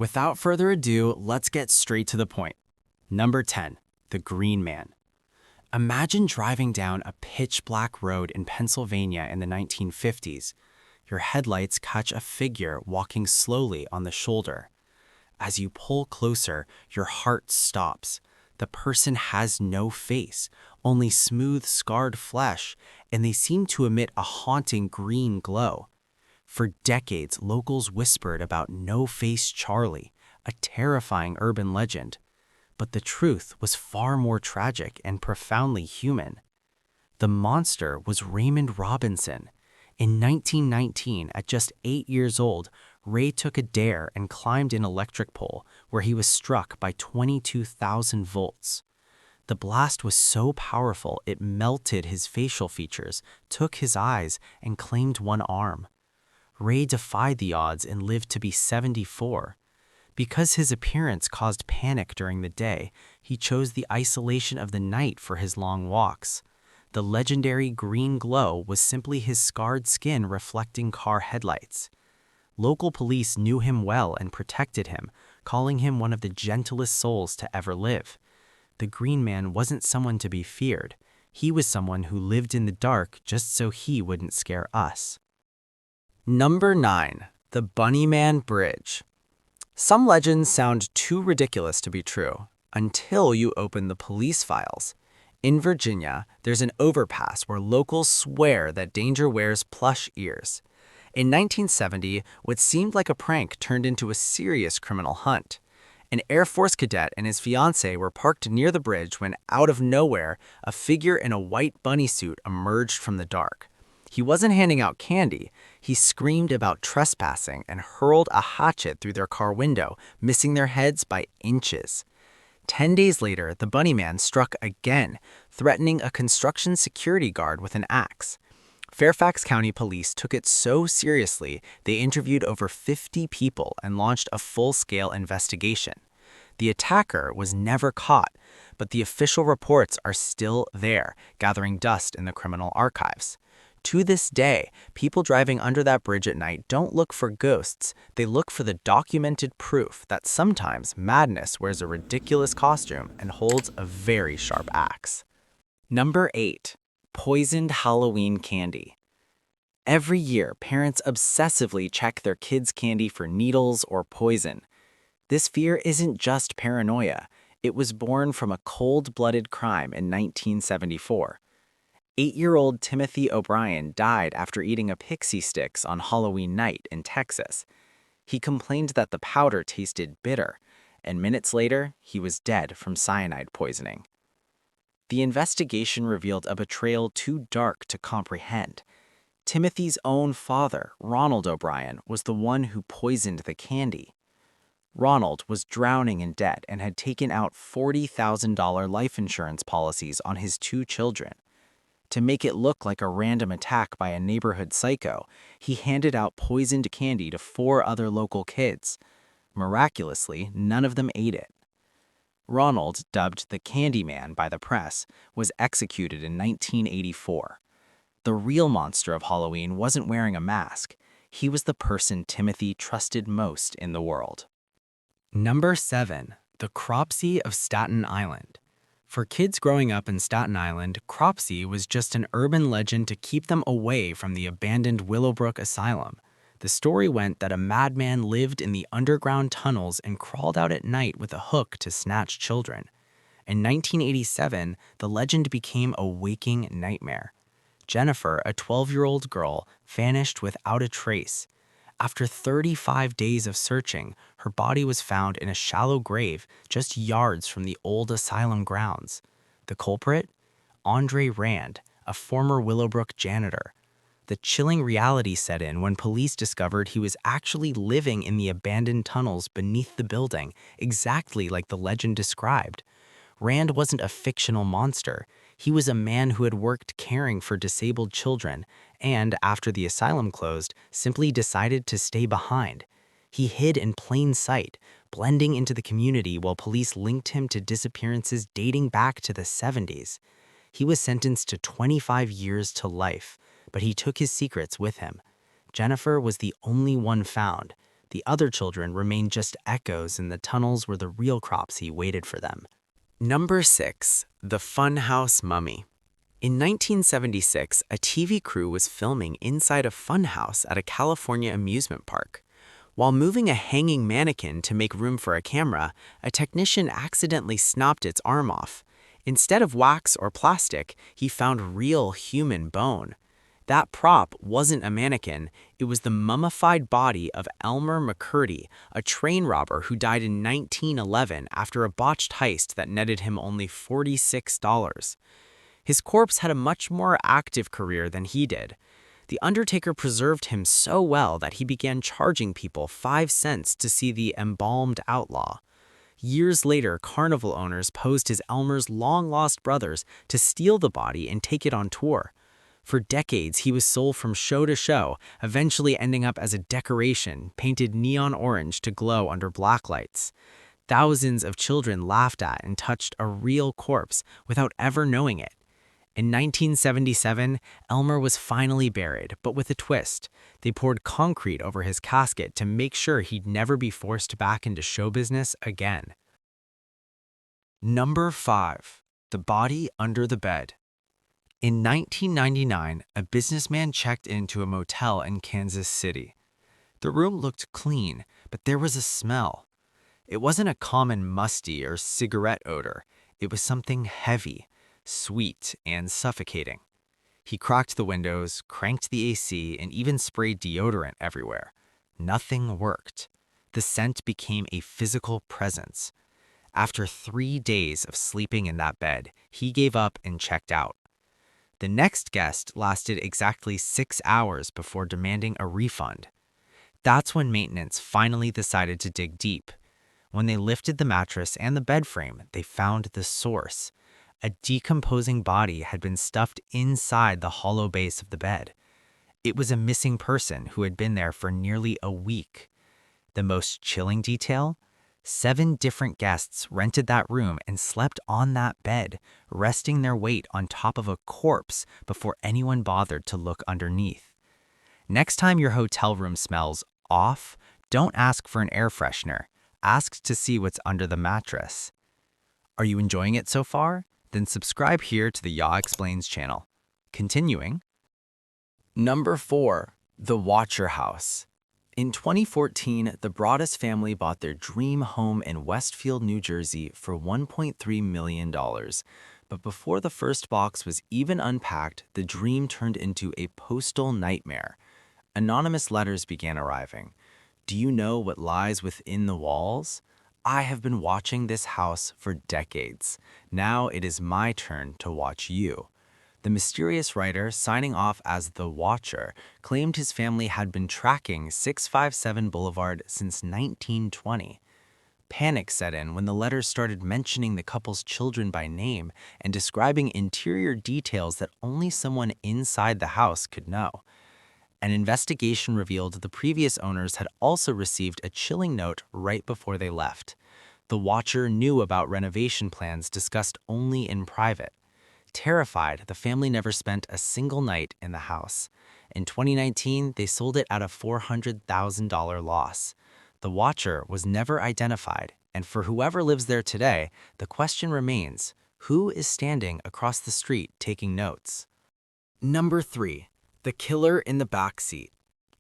Without further ado, let's get straight to the point. Number 10, the Green Man. Imagine driving down a pitch-black road in Pennsylvania in the 1950s. Your headlights catch a figure walking slowly on the shoulder. As you pull closer, your heart stops. The person has no face, only smooth, scarred flesh, and they seem to emit a haunting green glow. For decades, locals whispered about No-Face Charlie, a terrifying urban legend. But the truth was far more tragic and profoundly human. The monster was Raymond Robinson. In 1919, at just 8 years old, Ray took a dare and climbed an electric pole where he was struck by 22,000 volts. The blast was so powerful it melted his facial features, took his eyes, and claimed one arm. Ray defied the odds and lived to be 74. Because his appearance caused panic during the day, he chose the isolation of the night for his long walks. The legendary green glow was simply his scarred skin reflecting car headlights. Local police knew him well and protected him, calling him one of the gentlest souls to ever live. The Green Man wasn't someone to be feared. He was someone who lived in the dark just so he wouldn't scare us. Number 9, the Bunnyman Bridge. Some legends sound too ridiculous to be true, until you open the police files. In Virginia, there's an overpass where locals swear that danger wears plush ears. In 1970, what seemed like a prank turned into a serious criminal hunt. An Air Force cadet and his fiancée were parked near the bridge when, out of nowhere, a figure in a white bunny suit emerged from the dark. He wasn't handing out candy. He screamed about trespassing and hurled a hatchet through their car window, missing their heads by inches. 10 days later, the Bunny Man struck again, threatening a construction security guard with an axe. Fairfax County Police took it so seriously, they interviewed over 50 people and launched a full-scale investigation. The attacker was never caught, but the official reports are still there, gathering dust in the criminal archives. To this day, people driving under that bridge at night don't look for ghosts, they look for the documented proof that sometimes madness wears a ridiculous costume and holds a very sharp axe. Number 8. Poisoned Halloween candy. Every year, parents obsessively check their kids' candy for needles or poison. This fear isn't just paranoia. It was born from a cold-blooded crime in 1974. 8-year-old Timothy O'Brien died after eating a pixie sticks on Halloween night in Texas. He complained that the powder tasted bitter, and minutes later, he was dead from cyanide poisoning. The investigation revealed a betrayal too dark to comprehend. Timothy's own father, Ronald O'Brien, was the one who poisoned the candy. Ronald was drowning in debt and had taken out $40,000 life insurance policies on his 2 children. To make it look like a random attack by a neighborhood psycho, he handed out poisoned candy to 4 other local kids. Miraculously, none of them ate it. Ronald, dubbed the Candy Man by the press, was executed in 1984. The real monster of Halloween wasn't wearing a mask. He was the person Timothy trusted most in the world. Number 7. The Cropsey of Staten Island. For kids growing up in Staten Island, Cropsey was just an urban legend to keep them away from the abandoned Willowbrook Asylum. The story went that a madman lived in the underground tunnels and crawled out at night with a hook to snatch children. In 1987, the legend became a waking nightmare. Jennifer, a 12-year-old girl, vanished without a trace. After 35 days of searching, her body was found in a shallow grave just yards from the old asylum grounds. The culprit? Andre Rand, a former Willowbrook janitor. The chilling reality set in when police discovered he was actually living in the abandoned tunnels beneath the building, exactly like the legend described. Rand wasn't a fictional monster. He was a man who had worked caring for disabled children and, after the asylum closed, simply decided to stay behind. He hid in plain sight, blending into the community while police linked him to disappearances dating back to the 70s. He was sentenced to 25 years to life, but he took his secrets with him. Jennifer was the only one found, The other children remained just echoes in the tunnels where the real Cropsey waited for them. Number 6. The Funhouse Mummy. In 1976, a TV crew was filming inside a funhouse at a California amusement park. While moving a hanging mannequin to make room for a camera, a technician accidentally snapped its arm off. Instead of wax or plastic, he found real human bone. That prop wasn't a mannequin, it was the mummified body of Elmer McCurdy, a train robber who died in 1911 after a botched heist that netted him only $46. His corpse had a much more active career than he did. The undertaker preserved him so well that he began charging people 5 cents to see the embalmed outlaw. Years later, carnival owners posed as Elmer's long-lost brothers to steal the body and take it on tour. For decades, he was sold from show to show, eventually ending up as a decoration, painted neon orange to glow under black lights. Thousands of children laughed at and touched a real corpse without ever knowing it. In 1977, Elmer was finally buried, but with a twist. They poured concrete over his casket to make sure he'd never be forced back into show business again. Number 5. The Body Under the Bed. In 1999, a businessman checked into a motel in Kansas City. The room looked clean, but there was a smell. It wasn't a common musty or cigarette odor. It was something heavy, sweet, and suffocating. He cracked the windows, cranked the AC, and even sprayed deodorant everywhere. Nothing worked. The scent became a physical presence. After 3 days of sleeping in that bed, he gave up and checked out. The next guest lasted exactly 6 hours before demanding a refund. That's when maintenance finally decided to dig deep. When they lifted the mattress and the bed frame, they found the source. A decomposing body had been stuffed inside the hollow base of the bed. It was a missing person who had been there for nearly a week. The most chilling detail? 7 different guests rented that room and slept on that bed, resting their weight on top of a corpse before anyone bothered to look underneath. Next time your hotel room smells off, don't ask for an air freshener. Ask to see what's under the mattress. Are you enjoying it so far? Then subscribe here to the Yaw Explains channel. Continuing. Number 4. The Watcher House. In 2014, the Broaddus family bought their dream home in Westfield, New Jersey for $1.3 million. But before the first box was even unpacked, the dream turned into a postal nightmare. Anonymous letters began arriving. Do you know what lies within the walls? I have been watching this house for decades. Now it is my turn to watch you. The mysterious writer, signing off as The Watcher, claimed his family had been tracking 657 Boulevard since 1920. Panic set in when the letters started mentioning the couple's children by name and describing interior details that only someone inside the house could know. An investigation revealed the previous owners had also received a chilling note right before they left. The Watcher knew about renovation plans discussed only in private. Terrified, the family never spent a single night in the house. In 2019, they sold it at a $400,000 loss. The Watcher was never identified, and for whoever lives there today, the question remains, who is standing across the street taking notes? Number 3. The Killer in the Backseat.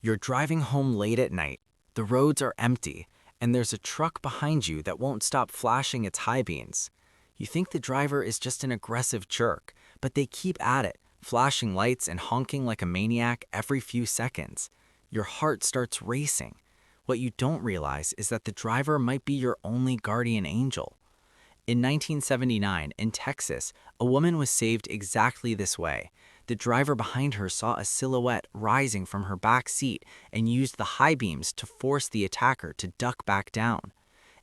You're driving home late at night. The roads are empty, and there's a truck behind you that won't stop flashing its high beams. You think the driver is just an aggressive jerk, but they keep at it, flashing lights and honking like a maniac every few seconds. Your heart starts racing. What you don't realize is that the driver might be your only guardian angel. In 1979, in Texas, a woman was saved exactly this way. The driver behind her saw a silhouette rising from her back seat and used the high beams to force the attacker to duck back down.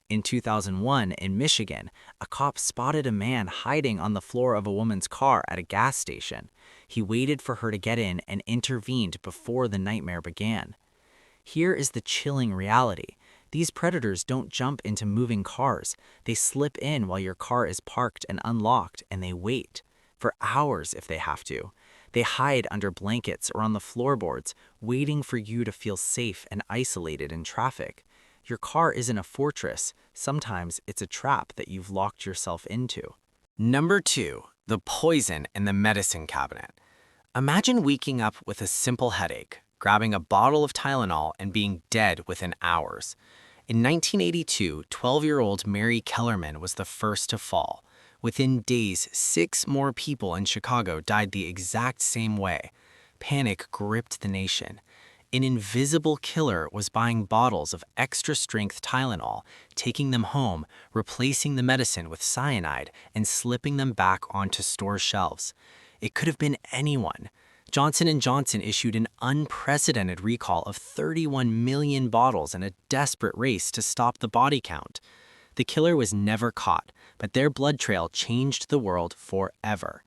In 2001, in Michigan, a cop spotted a man hiding on the floor of a woman's car at a gas station. He waited for her to get in and intervened before the nightmare began. Here is the chilling reality. These predators don't jump into moving cars. They slip in while your car is parked and unlocked, and they wait. For hours if they have to. They hide under blankets or on the floorboards, waiting for you to feel safe and isolated in traffic. Your car isn't a fortress. Sometimes it's a trap that you've locked yourself into. Number 2, the poison in the medicine cabinet. Imagine waking up with a simple headache, grabbing a bottle of Tylenol and being dead within hours. In 1982, 12-year-old Mary Kellerman was the first to fall. Within days, 6 more people in Chicago died the exact same way. Panic gripped the nation. An invisible killer was buying bottles of extra-strength Tylenol, taking them home, replacing the medicine with cyanide, and slipping them back onto store shelves. It could have been anyone. Johnson & Johnson issued an unprecedented recall of 31 million bottles in a desperate race to stop the body count. The killer was never caught, but their blood trail changed the world forever.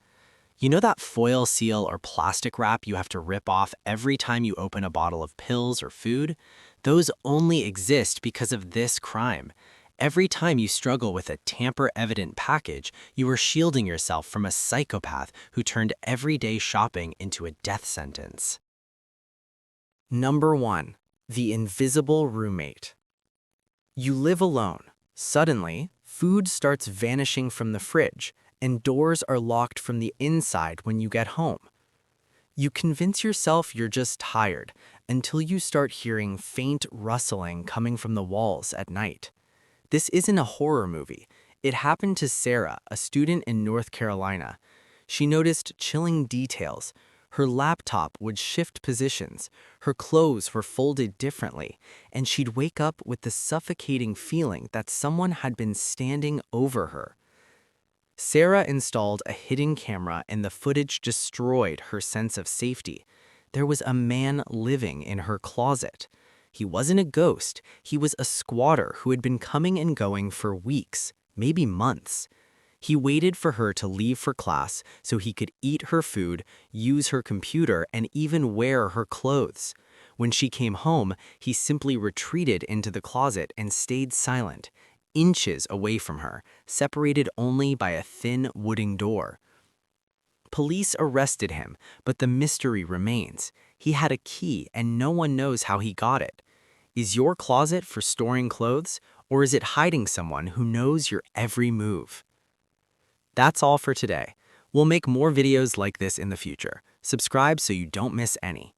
You know that foil seal or plastic wrap you have to rip off every time you open a bottle of pills or food? Those only exist because of this crime. Every time you struggle with a tamper-evident package, you are shielding yourself from a psychopath who turned everyday shopping into a death sentence. Number 1. The invisible roommate. You live alone. Suddenly, food starts vanishing from the fridge, and doors are locked from the inside when you get home. You convince yourself you're just tired until you start hearing faint rustling coming from the walls at night. This isn't a horror movie. It happened to Sarah, a student in North Carolina. She noticed chilling details. Her laptop would shift positions, her clothes were folded differently, and she'd wake up with the suffocating feeling that someone had been standing over her. Sarah installed a hidden camera and the footage destroyed her sense of safety. There was a man living in her closet. He wasn't a ghost, he was a squatter who had been coming and going for weeks, maybe months. He waited for her to leave for class so he could eat her food, use her computer, and even wear her clothes. When she came home, he simply retreated into the closet and stayed silent, inches away from her, separated only by a thin wooden door. Police arrested him, but the mystery remains. He had a key and no one knows how he got it. Is your closet for storing clothes, or is it hiding someone who knows your every move? That's all for today. We'll make more videos like this in the future. Subscribe so you don't miss any.